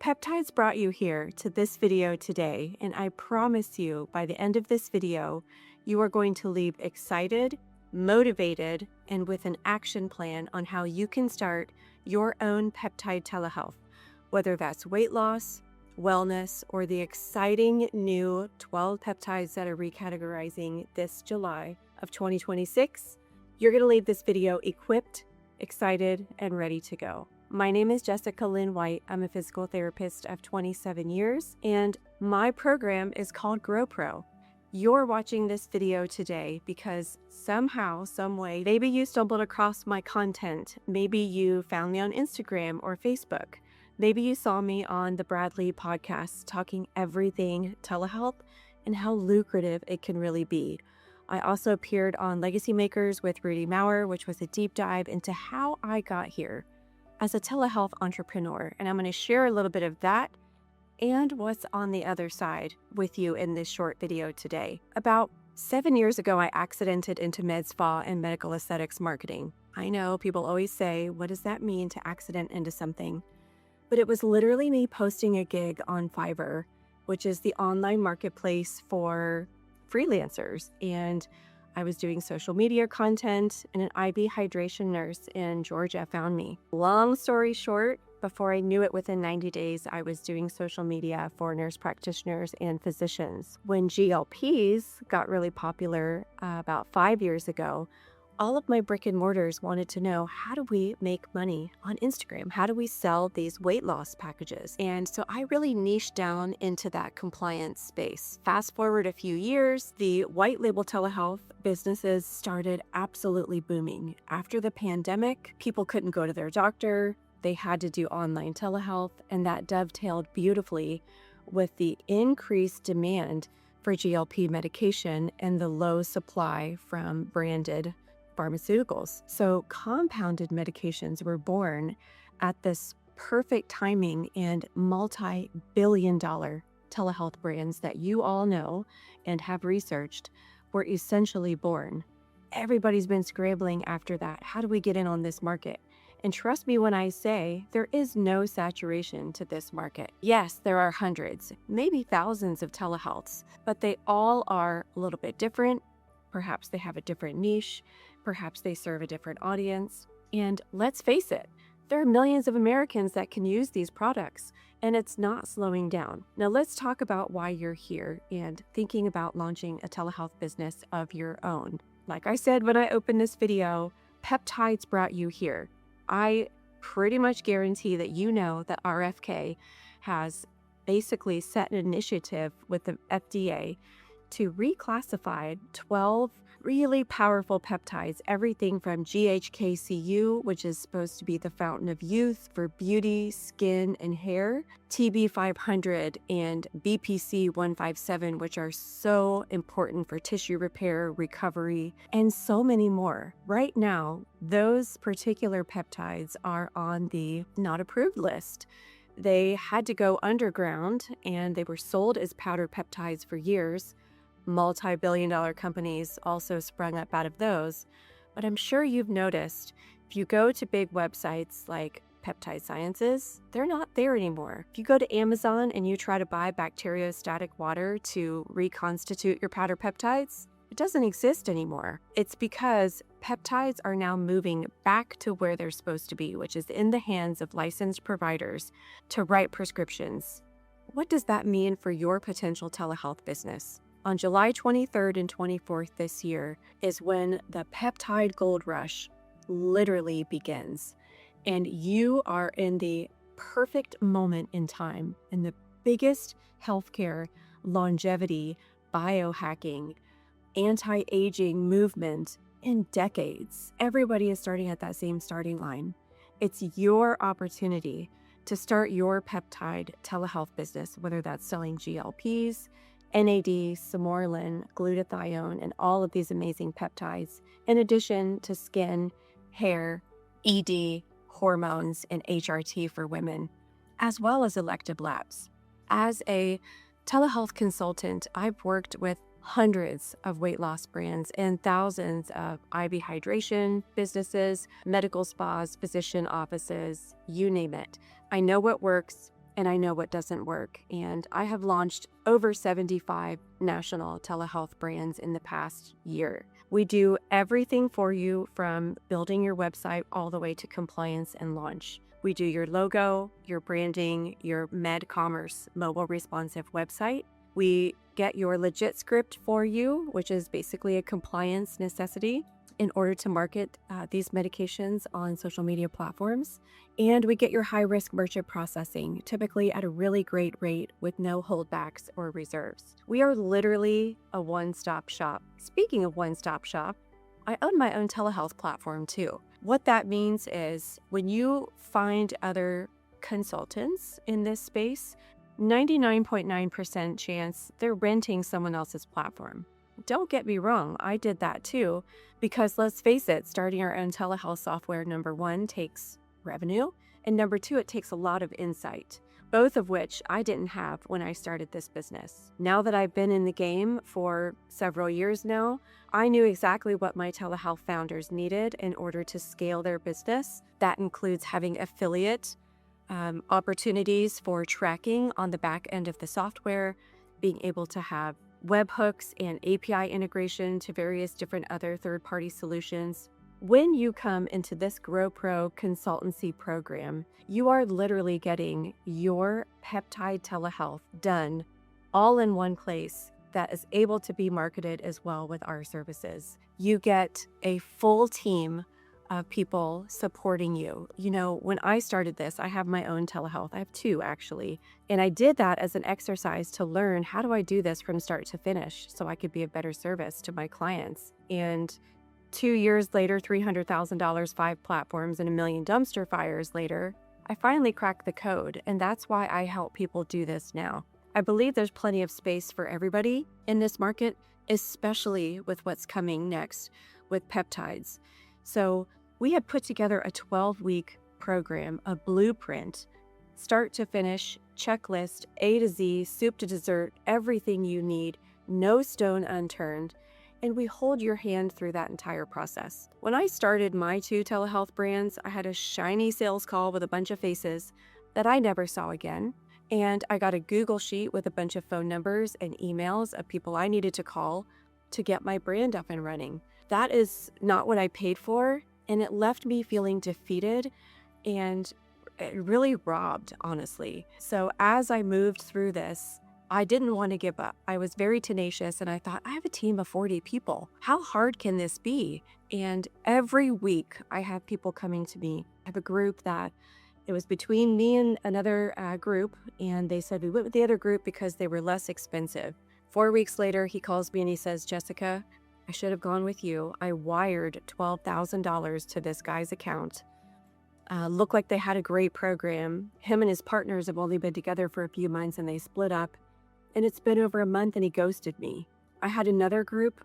Peptides brought you here to this video today, and I promise you by the end of this video, you are going to leave excited, motivated, and with an action plan on how you can start your own peptide telehealth, whether that's weight loss, wellness, or the exciting new 12 peptides that are recategorizing this July of 2026. You're going to leave this video equipped, excited, and ready to go. My name is Jessica Lynne White. I'm a physical therapist of 27 years, and my program is called GrowPro. You're watching this video today because somehow, some way, maybe you stumbled across my content. Maybe you found me on Instagram or Facebook. Maybe you saw me on the Bradley podcast talking everything telehealth and how lucrative it can really be. I also appeared on Legacy Makers with Rudy Maurer, which was a deep dive into how I got here as a telehealth entrepreneur. And I'm going to share a little bit of that and what's on the other side with you in this short video today. About 7 years ago, I accidented into med spa and medical aesthetics marketing. I know people always say, what does that mean to accident into something? But it was literally me posting a gig on Fiverr, which is the online marketplace for freelancers. And I was doing social media content, and an IV hydration nurse in Georgia found me. Long story short, before I knew it, within 90 days, I was doing social media for nurse practitioners and physicians. When GLPs got really popular about 5 years ago, all of my brick and mortars wanted to know, how do we make money on Instagram? How do we sell these weight loss packages? And so I really niched down into that compliance space. Fast forward a few years, the white label telehealth businesses started absolutely booming. After the pandemic, people couldn't go to their doctor. They had to do online telehealth, and that dovetailed beautifully with the increased demand for GLP medication and the low supply from branded pharmaceuticals. So compounded medications were born at this perfect timing, and multi-billion-dollar telehealth brands that you all know and have researched were essentially born. Everybody's been scrambling after that. How do we get in on this market? And trust me when I say there is no saturation to this market. Yes, there are hundreds, maybe thousands of telehealths, but they all are a little bit different. Perhaps they have a different niche. Perhaps they serve a different audience. And let's face it, there are millions of Americans that can use these products, and it's not slowing down. Now let's talk about why you're here and thinking about launching a telehealth business of your own. Like I said when I opened this video, Peptides brought you here. I pretty much guarantee that you know that RFK has basically set an initiative with the FDA to reclassify 12 really powerful peptides, everything from GHK-Cu, which is supposed to be the fountain of youth for beauty, skin, and hair, TB500 and BPC157, which are so important for tissue repair, recovery, and so many more. Right now, those particular peptides are on the not approved list. They had to go underground, and they were sold as powder peptides for years. Multi-billion-dollar companies also sprung up out of those. But I'm sure you've noticed, if you go to big websites like Peptide Sciences, they're not there anymore. If you go to Amazon and you try to buy bacteriostatic water to reconstitute your powder peptides, it doesn't exist anymore. It's because peptides are now moving back to where they're supposed to be, which is in the hands of licensed providers to write prescriptions. What does that mean for your potential telehealth business? On July 23rd and 24th this year is when the peptide gold rush literally begins. And you are in the perfect moment in time, in the biggest healthcare, longevity, biohacking, anti-aging movement in decades. Everybody is starting at that same starting line. It's your opportunity to start your peptide telehealth business, whether that's selling GLPs, NAD, Simorelin, glutathione, and all of these amazing peptides, in addition to skin, hair, ED, hormones, and HRT for women, as well as elective labs. As a telehealth consultant, I've worked with hundreds of weight loss brands and thousands of IV hydration businesses, medical spas, physician offices, you name it. I know what works. and I know what doesn't work. And I have launched over 75 national telehealth brands in the past year. We do everything for you from building your website all the way to compliance and launch. We do your logo, your branding, your med commerce mobile responsive website. We get your legit script for you, which is basically a compliance necessity in order to market these medications on social media platforms. And we get your high-risk merchant processing, typically at a really great rate with no holdbacks or reserves. We are literally a one-stop shop. Speaking of one-stop shop, I own my own telehealth platform too. What that means is when you find other consultants in this space, 99.9% chance they're renting someone else's platform. Don't get me wrong, I did that too, because let's face it, starting our own telehealth software, number one, takes revenue, and number two, it takes a lot of insight, both of which I didn't have when I started this business. Now that I've been in the game for several years now, I knew exactly what my telehealth founders needed in order to scale their business. That includes having affiliate opportunities for tracking on the back end of the software, being able to have webhooks and API integration to various different other third-party solutions. When you come into this GrowPro consultancy program, you are literally getting your peptide telehealth done all in one place that is able to be marketed as well with our services. You get a full team of people supporting you. You know, when I started this, I have my own telehealth. I have two actually. And I did that as an exercise to learn, how do I do this from start to finish so I could be a better service to my clients? And 2 years later, $300,000, 5 platforms, and 1 million dumpster fires later, I finally cracked the code. And that's why I help people do this now. I believe there's plenty of space for everybody in this market, especially with what's coming next with peptides. So we have put together a 12-week program, a blueprint, start to finish, checklist, A to Z, soup to dessert, everything you need, no stone unturned, and we hold your hand through that entire process. When I started my 2 telehealth brands, I had a shiny sales call with a bunch of faces that I never saw again, and I got a Google sheet with a bunch of phone numbers and emails of people I needed to call to get my brand up and running. That is not what I paid for, and it left me feeling defeated and really robbed, honestly. So as I moved through this, I didn't want to give up. I was very tenacious, and I thought, I have a team of 40 people. How hard can this be? And every week I have people coming to me. I have a group that it was between me and another group, and they said we went with the other group because they were less expensive. 4 weeks later, he calls me and he says, Jessica, I should have gone with you. I wired $12,000 to this guy's account. Looked like they had a great program. Him and his partners have only been together for a few months, and they split up. And it's been over a month, and he ghosted me. I had another group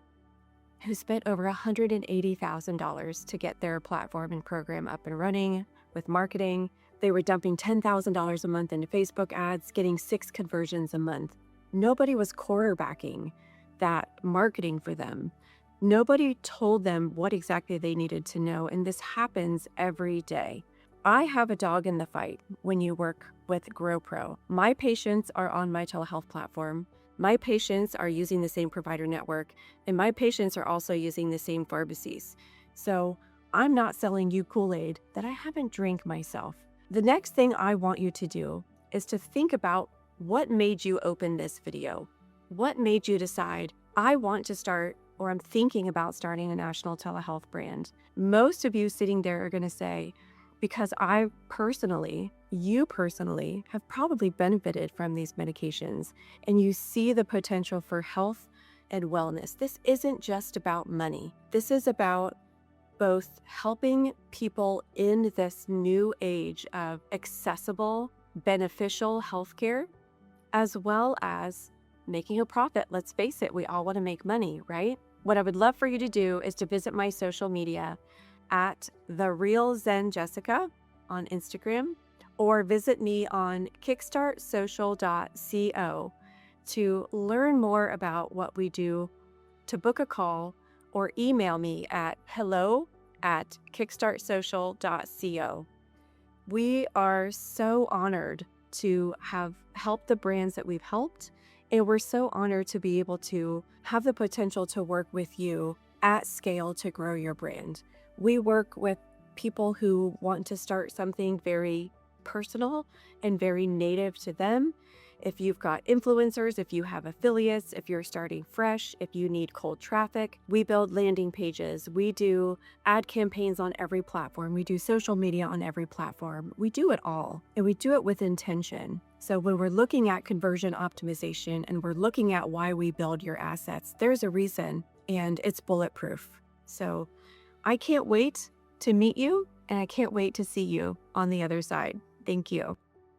who spent over $180,000 to get their platform and program up and running with marketing. They were dumping $10,000 a month into Facebook ads, getting 6 conversions a month. Nobody was quarterbacking that marketing for them. Nobody told them what exactly they needed to know, and this happens every day. I have a dog in the fight when you work with GrowPro. My patients are on my telehealth platform. My patients are using the same provider network, and my patients are also using the same pharmacies. So I'm not selling you Kool-Aid that I haven't drank myself. The next thing I want you to do is to think about what made you open this video. What made you decide, I want to start, or I'm thinking about starting a national telehealth brand? Most of you sitting there are going to say, because you personally have probably benefited from these medications, and you see the potential for health and wellness. This isn't just about money. This is about both helping people in this new age of accessible, beneficial healthcare, as well as making a profit. Let's face it, we all want to make money, right? What I would love for you to do is to visit my social media at TheRealZenJessica on Instagram, or visit me on kickstartsocial.co to learn more about what we do, to book a call, or email me at hello@kickstartsocial.co. We are so honored to have helped the brands that we've helped. And we're so honored to be able to have the potential to work with you at scale to grow your brand. We work with people who want to start something very personal and very native to them. If you've got influencers, if you have affiliates, if you're starting fresh, if you need cold traffic, we build landing pages. We do ad campaigns on every platform. We do social media on every platform. We do it all, and we do it with intention. So when we're looking at conversion optimization and we're looking at why we build your assets, there's a reason, and it's bulletproof. So I can't wait to meet you, and I can't wait to see you on the other side. Thank you.